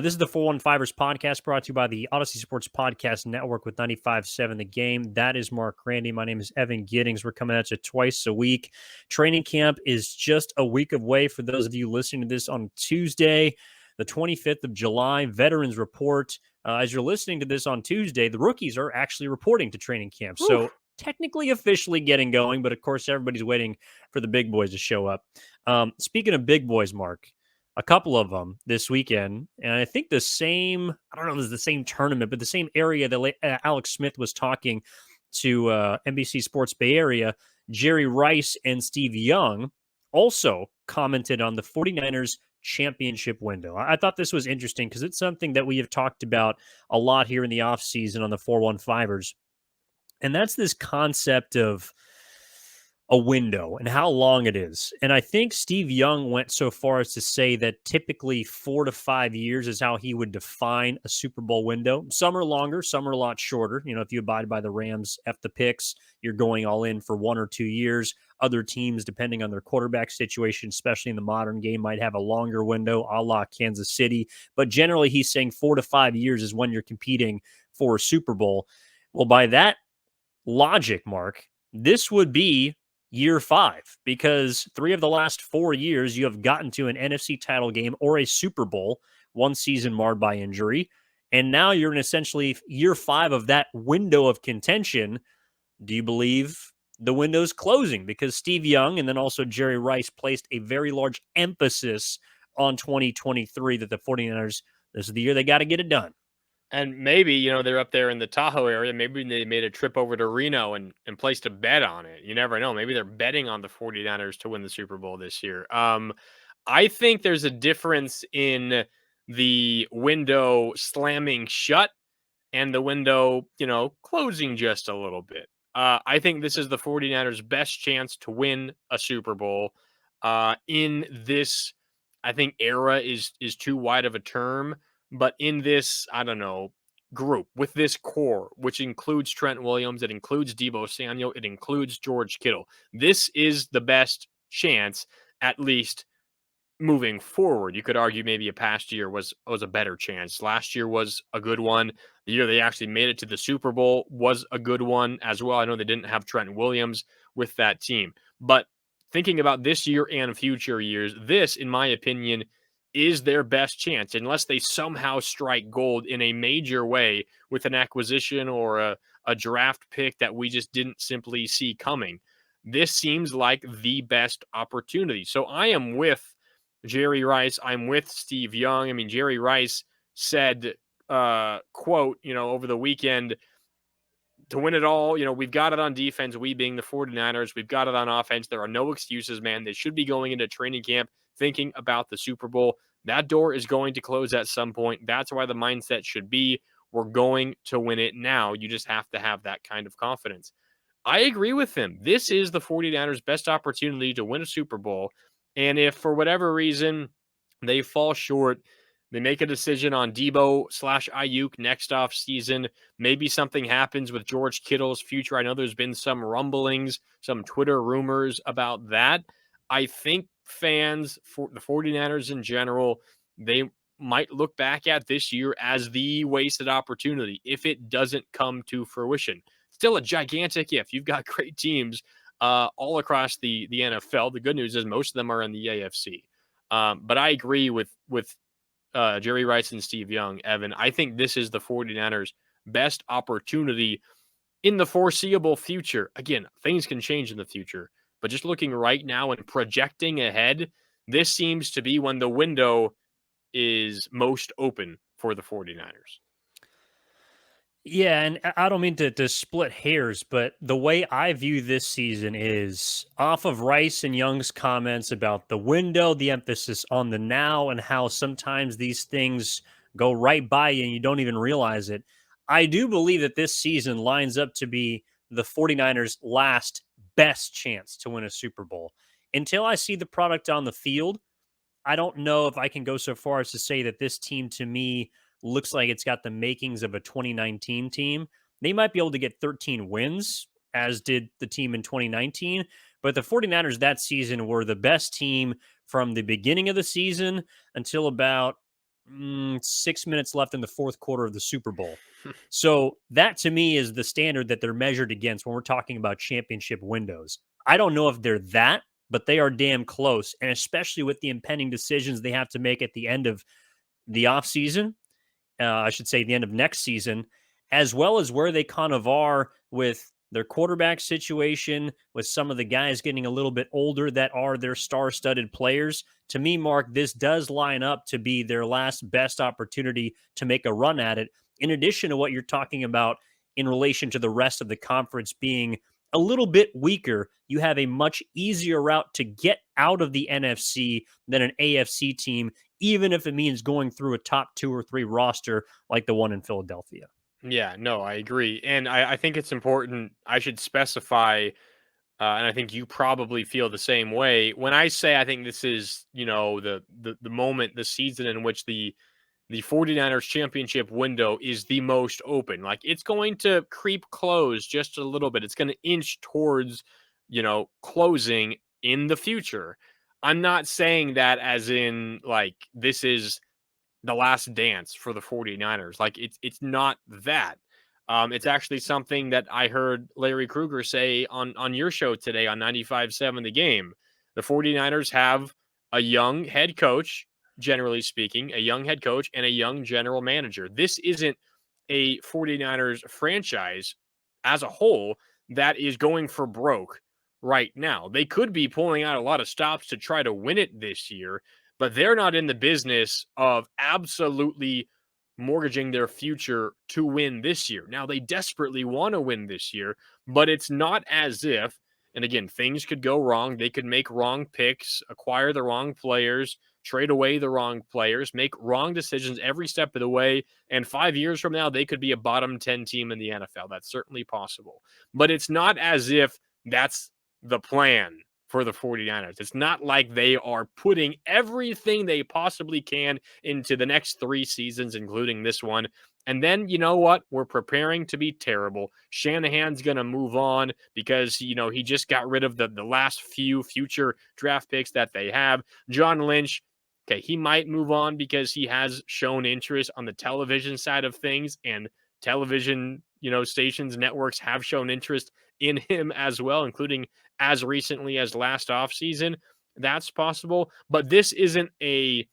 This is the 415ers podcast brought to you by the Odyssey Sports Podcast Network with 95.7 The Game. That is Marc Grandi. My name is Evan Giddings. We're coming at you twice a week. Training camp is just a week away for those of you listening to this on Tuesday, the 25th of July. Veterans report. As you're listening to this on Tuesday, the rookies are actually reporting to training camp. Whew. So technically officially getting going, but of course everybody's waiting for the big boys to show up. Speaking of big boys, Mark, a couple of them this weekend. And I think I don't know if it's the same tournament, but the same area that Alex Smith was talking to NBC Sports Bay Area, Jerry Rice and Steve Young also commented on the 49ers championship window. I thought this was interesting because it's something that we have talked about a lot here in the offseason on the 415ers. And that's this concept of a window and how long it is. And I think Steve Young went so far as to say that typically 4 to 5 years is how he would define a Super Bowl window. Some are longer, some are a lot shorter. You know, if you abide by the Rams, F the picks, you're going all in for 1 or 2 years. Other teams, depending on their quarterback situation, especially in the modern game, might have a longer window, a la Kansas City. But generally, he's saying 4 to 5 years is when you're competing for a Super Bowl. Well, by that logic, Mark, this would be year 5, because 3 of the last 4 years you have gotten to an NFC title game or a Super Bowl, one season marred by injury, and now you're in essentially year 5 of that window of contention. Do you believe the window's closing? Because Steve Young and then also Jerry Rice placed a very large emphasis on 2023 that the 49ers, this is the year they got to get it done. And maybe, they're up there in the Tahoe area. Maybe they made a trip over to Reno and placed a bet on it. You never know. Maybe they're betting on the 49ers to win the Super Bowl this year. I think there's a difference in the window slamming shut and the window, closing just a little bit. I think this is the 49ers' best chance to win a Super Bowl. In this, I think era is too wide of a term. But in this, I don't know, group, with this core, which includes Trent Williams, it includes Deebo Samuel, it includes George Kittle, this is the best chance, at least moving forward. You could argue maybe a past year was a better chance. Last year was a good one. The year they actually made it to the Super Bowl was a good one as well. I know they didn't have Trent Williams with that team. But thinking about this year and future years, this, in my opinion, is their best chance, unless they somehow strike gold in a major way with an acquisition or a draft pick that we just didn't simply see coming. This seems like the best opportunity. So I am with Jerry Rice. I'm with Steve Young. I mean, Jerry Rice said, quote, over the weekend, to win it all, we've got it on defense, we being the 49ers. We've got it on offense. There are no excuses, man. They should be going into training camp thinking about the Super Bowl. That door is going to close at some point. That's why the mindset should be, we're going to win it now. You just have to have that kind of confidence. I agree with him. This is the 49ers' best opportunity to win a Super Bowl. And if for whatever reason they fall short, they make a decision on Deebo/Ayuk next off season. Maybe something happens with George Kittle's future. I know there's been some rumblings, some Twitter rumors about that. I think fans, for the 49ers in general, they might look back at this year as the wasted opportunity if it doesn't come to fruition. Still a gigantic if. You've got great teams all across the NFL. The good news is most of them are in the AFC. But I agree with Jerry Rice and Steve Young, Evan. I think this is the 49ers' best opportunity in the foreseeable future. Again, things can change in the future, but just looking right now and projecting ahead, this seems to be when the window is most open for the 49ers. Yeah, and I don't mean to split hairs, but the way I view this season is off of Rice and Young's comments about the window, the emphasis on the now, and how sometimes these things go right by you and you don't even realize it. I do believe that this season lines up to be the 49ers' last best chance to win a Super Bowl. Until I see the product on the field, I don't know if I can go so far as to say that this team, to me, looks like it's got the makings of a 2019 team. They might be able to get 13 wins, as did the team in 2019. But the 49ers that season were the best team from the beginning of the season until about 6 minutes left in the fourth quarter of the Super Bowl. So that to me is the standard that they're measured against when we're talking about championship windows. I don't know if they're that, but they are damn close. And especially with the impending decisions they have to make at the end of the offseason, I should say the end of next season, as well as where they kind of are with their quarterback situation, with some of the guys getting a little bit older that are their star studded players. To me, Mark, this does line up to be their last best opportunity to make a run at it. In addition to what you're talking about in relation to the rest of the conference being a little bit weaker, you have a much easier route to get out of the NFC than an AFC team, even if it means going through a top 2 or 3 roster like the one in Philadelphia. Yeah, no, I agree. And I think it's important. I should specify, and I think you probably feel the same way. When I say I think this is, the moment, the season in which the 49ers championship window is the most open. Like it's going to creep close just a little bit. It's going to inch towards, closing in the future. I'm not saying that as in like this is the last dance for the 49ers. Like it's not that. It's actually something that I heard Larry Kruger say on your show today on 95.7 The Game. The 49ers have a young head coach, generally speaking, a young head coach and a young general manager. This isn't a 49ers franchise as a whole that is going for broke right now. They could be pulling out a lot of stops to try to win it this year, but they're not in the business of absolutely mortgaging their future to win this year. Now, they desperately want to win this year, but it's not as if, and again, things could go wrong. They could make wrong picks, acquire the wrong players, trade away the wrong players, make wrong decisions every step of the way. And 5 years from now, they could be a bottom 10 team in the NFL. That's certainly possible. But it's not as if that's the plan for the 49ers. It's not like they are putting everything they possibly can into the next 3 seasons, including this one. And then, you know what? We're preparing to be terrible. Shanahan's going to move on because, he just got rid of the last few future draft picks that they have. John Lynch, okay, he might move on because he has shown interest on the television side of things, and television, stations, networks have shown interest in him as well, including as recently as last offseason. That's possible. But this isn't a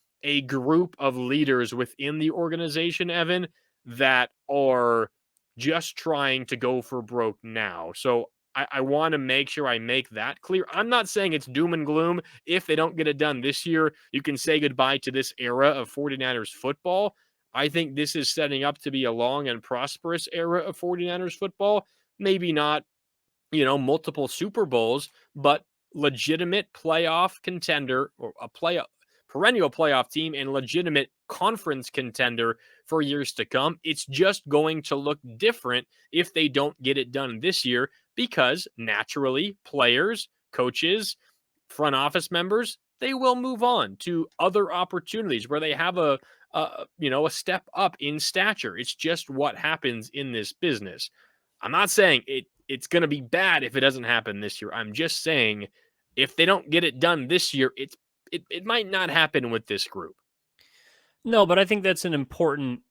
group of leaders within the organization, Evan, that are just trying to go for broke now. So I want to make sure I make that clear. I'm not saying it's doom and gloom. If they don't get it done this year, you can say goodbye to this era of 49ers football. I think this is setting up to be a long and prosperous era of 49ers football. Maybe not, multiple Super Bowls, but legitimate playoff contender or a perennial playoff team and legitimate conference contender for years to come. It's just going to look different if they don't get it done this year because naturally players, coaches, front office members, they will move on to other opportunities where they have a step up in stature. It's just what happens in this business. I'm not saying it's going to be bad if it doesn't happen this year. I'm just saying if they don't get it done this year, it might not happen with this group. No, but I think that's an important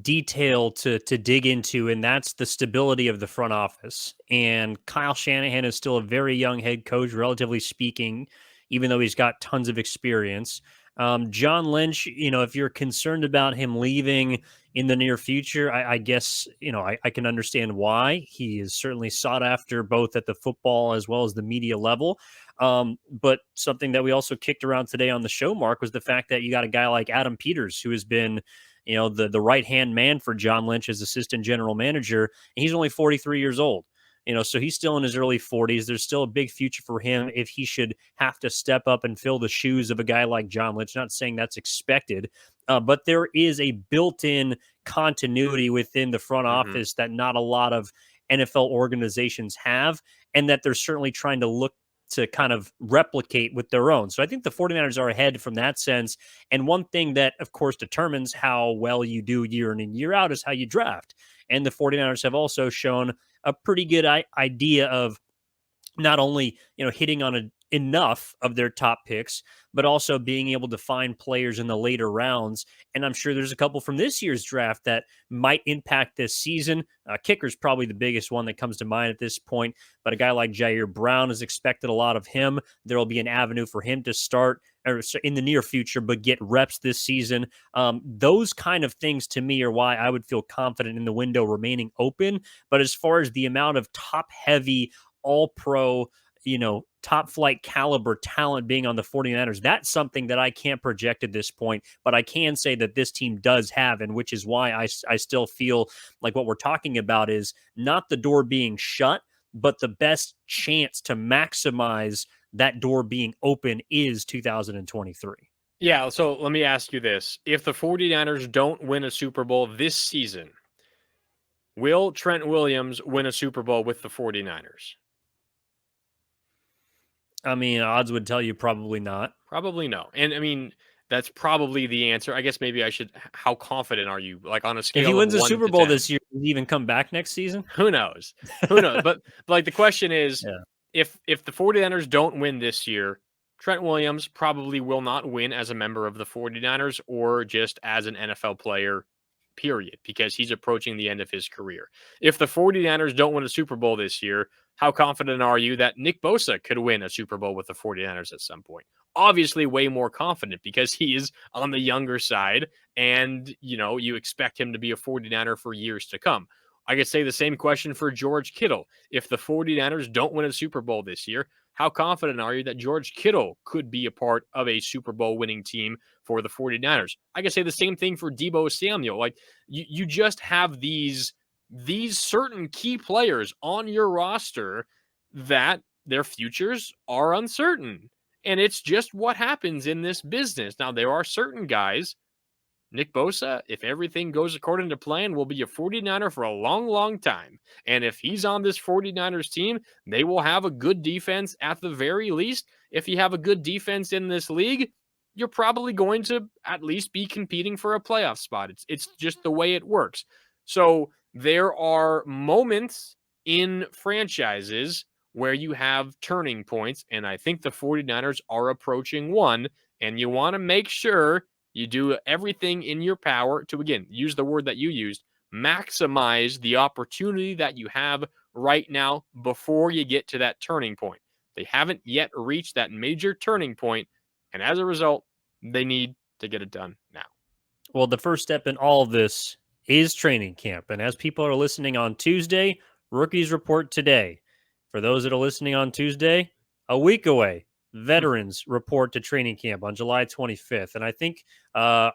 detail to dig into, and that's the stability of the front office. And Kyle Shanahan is still a very young head coach, relatively speaking, even though he's got tons of experience. John Lynch, if you're concerned about him leaving in the near future, I guess, I can understand why. He is certainly sought after both at the football as well as the media level. But something that we also kicked around today on the show, Mark, was the fact that you got a guy like Adam Peters, who has been the right hand man for John Lynch as assistant general manager. And he's only 43 years old. So he's still in his early 40s. There's still a big future for him if he should have to step up and fill the shoes of a guy like John Lynch. Not saying that's expected, but there is a built-in continuity within the front office that not a lot of NFL organizations have, and that they're certainly trying to look to kind of replicate with their own. So I think the 49ers are ahead from that sense. And one thing that, of course, determines how well you do year in and year out is how you draft. And the 49ers have also shown a pretty good idea of not only, hitting on enough of their top picks, but also being able to find players in the later rounds. And I'm sure there's a couple from this year's draft that might impact this season. Kicker's probably the biggest one that comes to mind at this point, but a guy like Jair Brown is expected a lot of him. There will be an avenue for him to start in the near future, but get reps this season. Those kind of things to me are why I would feel confident in the window remaining open. But as far as the amount of top heavy, all pro, top flight caliber talent being on the 49ers, that's something that I can't project at this point, but I can say that this team does have, and which is why I still feel like what we're talking about is not the door being shut, but the best chance to maximize that door being open is 2023. Yeah, so let me ask you this. If the 49ers don't win a Super Bowl this season, will Trent Williams win a Super Bowl with the 49ers? I mean, odds would tell you probably not. Probably no. And I mean, that's probably the answer. I guess maybe I should. How confident are you? Like on a scale If he wins of a 1 Super to Bowl 10? this year, will he even come back next season? Who knows? Who knows? But like the question is, Yeah. if the 49ers don't win this year, Trent Williams probably will not win as a member of the 49ers or just as an NFL player, period, because he's approaching the end of his career. If the 49ers don't win a Super Bowl this year, how confident are you that Nick Bosa could win a Super Bowl with the 49ers at some point? Obviously, way more confident because he is on the younger side and, you expect him to be a 49er for years to come. I could say the same question for George Kittle. If the 49ers don't win a Super Bowl this year, how confident are you that George Kittle could be a part of a Super Bowl winning team for the 49ers? I could say the same thing for Deebo Samuel. Like you just have these certain key players on your roster that their futures are uncertain. And it's just what happens in this business. Now, there are certain guys, Nick Bosa, if everything goes according to plan, will be a 49er for a long, long time. And if he's on this 49ers team, they will have a good defense at the very least. If you have a good defense in this league, you're probably going to at least be competing for a playoff spot. It's just the way it works. So there are moments in franchises where you have turning points, and I think the 49ers are approaching one, and you want to make sure you do everything in your power to, again, use the word that you used, maximize the opportunity that you have right now before you get to that turning point. They haven't yet reached that major turning point, and as a result, they need to get it done now. Well, the first step in all of this is training camp. And as people are listening on Tuesday, rookies report today. For those that are listening on Tuesday, a week away, veterans report to training camp on July 25th. And I think, I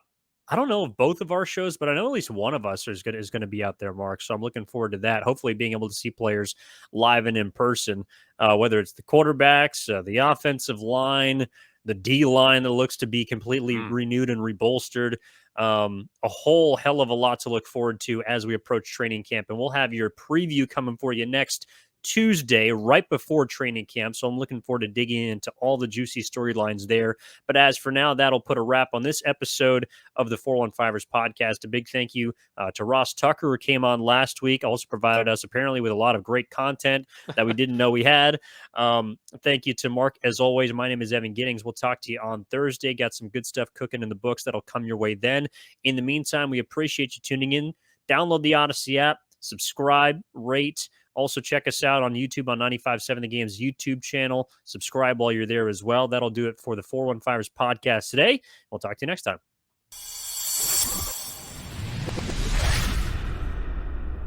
don't know if both of our shows, but I know at least one of us is going to be out there, Mark. So I'm looking forward to that. Hopefully being able to see players live and in person, whether it's the quarterbacks, the offensive line, the D line that looks to be completely renewed and rebolstered. A whole hell of a lot to look forward to as we approach training camp. And we'll have your preview coming for you next Tuesday, right before training camp. So I'm looking forward to digging into all the juicy storylines there. But as for now, that'll put a wrap on this episode of the 415ers podcast. A big thank you to Ross Tucker, who came on last week, also provided us apparently with a lot of great content that we didn't know we had. Thank you to Mark. As always, my name is Evan Giddings. We'll talk to you on Thursday. Got some good stuff cooking in the books that'll come your way then. In the meantime, we appreciate you tuning in. Download the Odyssey app, subscribe, rate. Also, check us out on YouTube on 95.7 The Game's YouTube channel. Subscribe while you're there as well. That'll do it for the 415ers podcast today. We'll talk to you next time.